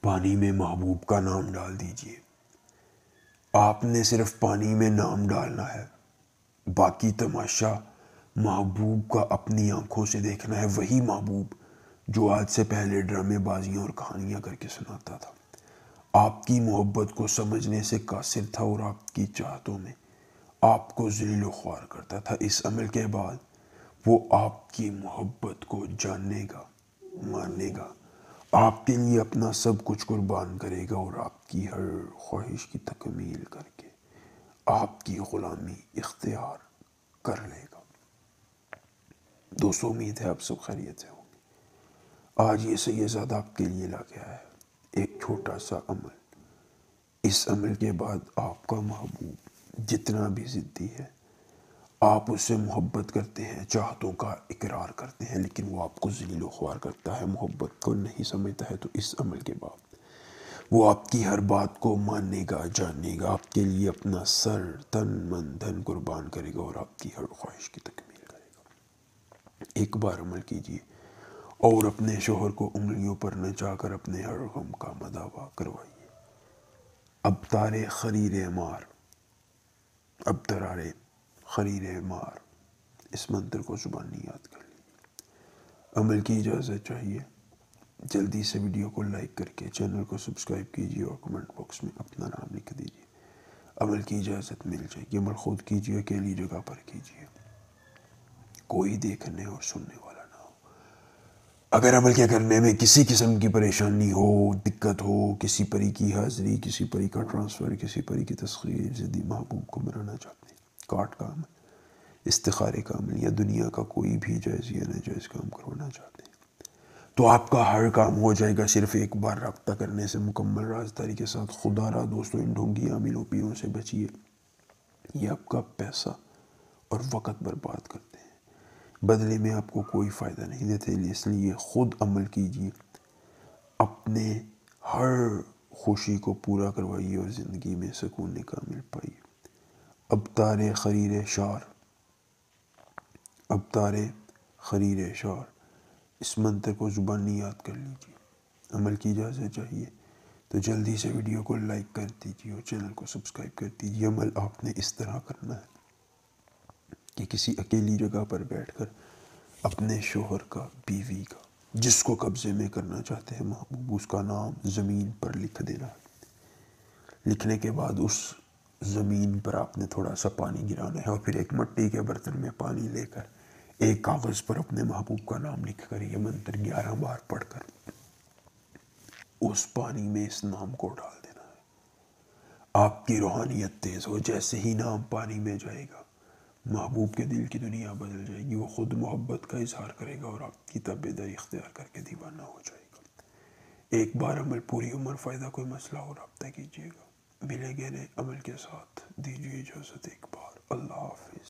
پانی میں محبوب کا نام ڈال دیجئے۔ آپ نے صرف پانی میں نام ڈالنا ہے، باقی تماشا محبوب کا اپنی آنکھوں سے دیکھنا ہے۔ وہی محبوب جو آج سے پہلے ڈرامے بازیاں اور کہانیاں کر کے سناتا تھا، آپ کی محبت کو سمجھنے سے قاصر تھا اور آپ کی چاہتوں میں آپ کو ذلیل و خوار کرتا تھا۔ اس عمل کے بعد وہ آپ کی محبت کو جاننے گا، ماننے گا، آپ کے لیے اپنا سب کچھ قربان کرے گا اور آپ کی ہر خواہش کی تکمیل کر کے آپ کی غلامی اختیار کر لے گا۔ دوستو، امید ہے آپ سب خیریت سے ہوں گے۔ آج یہ سید زادہ آپ کے لیے لا کے آیا ہے ایک چھوٹا سا عمل۔ اس عمل کے بعد آپ کا محبوب جتنا بھی ضدی ہے، آپ اس سے محبت کرتے ہیں، چاہتوں کا اقرار کرتے ہیں، لیکن وہ آپ کو ذلیل و خوار کرتا ہے، محبت کو نہیں سمجھتا ہے، تو اس عمل کے بعد وہ آپ کی ہر بات کو ماننے گا، جاننے گا، آپ کے لیے اپنا سر، تن، من، دھن قربان کرے گا اور آپ کی ہر خواہش کی تکمیل کرے گا۔ ایک بار عمل کیجئے اور اپنے شوہر کو انگلیوں پر نچا کر اپنے ہر غم کا مداوا کروائیے۔ اب تارے خریر مار، اب ترارے خریر مار، اس منتر کو زبانی یاد کر لیجیے۔ عمل کی اجازت چاہیے، جلدی سے ویڈیو کو لائک کر کے چینل کو سبسکرائب کیجیے اور کمنٹ باکس میں اپنا نام لکھ دیجیے۔ عمل کی اجازت مل جائے گی۔ عمل خود کیجیے، اکیلی جگہ پر کیجیے، کوئی دیکھنے اور سننے والا نہ ہو۔ اگر عمل کے کرنے میں کسی قسم کی پریشانی ہو، دقت ہو، کسی پری کی حاضری، کسی پری کا ٹرانسفر، کسی پری کی تسخیر، ضدی محبوب کو بنانا چاہتے ہیں، کاٹ کا عمل، استخارے کا عمل یا دنیا کا کوئی بھی جائز یا ناجائز کام کروانا چاہتے ہیں، تو آپ کا ہر کام ہو جائے گا صرف ایک بار رابطہ کرنے سے۔ مکمل رازداری کے ساتھ خدا را دوستوں، ان ڈھونگی عاملوں پیوں سے بچیے، یہ آپ کا پیسہ اور وقت برباد کرتے ہیں، بدلے میں آپ کو کوئی فائدہ نہیں دیتے۔ اس لیے خود عمل کیجیے، اپنے ہر خوشی کو پورا کروائیے اور زندگی میں سکون کامل پائیے۔ اب تارے خریر شار، اب تارے خریر شار، اس منتر کو زبانی یاد کر لیجیے۔ عمل کی اجازت چاہیے تو جلدی سے ویڈیو کو لائک کر دیجیے اور چینل کو سبسکرائب کر دیجیے۔ عمل آپ نے اس طرح کرنا ہے کہ کسی اکیلی جگہ پر بیٹھ کر اپنے شوہر کا، بیوی کا، جس کو قبضے میں کرنا چاہتے ہیں محبوب، اس کا نام زمین پر لکھ دینا ہے۔ لکھنے کے بعد اس زمین پر آپ نے تھوڑا سا پانی گرانا ہے اور پھر ایک مٹی کے برتن میں پانی لے کر ایک کاغذ پر اپنے محبوب کا نام لکھ کر یہ منتر 11 بار پڑھ کر اس پانی میں اس نام کو ڈال دینا ہے۔ آپ کی روحانیت تیز ہو، جیسے ہی نام پانی میں جائے گا، محبوب کے دل کی دنیا بدل جائے گی، وہ خود محبت کا اظہار کرے گا اور آپ کی تابعداری اختیار کر کے دیوانہ ہو جائے گا۔ ایک بار عمل، پوری عمر فائدہ، کوئی مسئلہ ہو رابطہ کیجیے گا۔ ملے گے نئے عمل کے ساتھ، دیجیے اجازت ایک بار، اللہ حافظ۔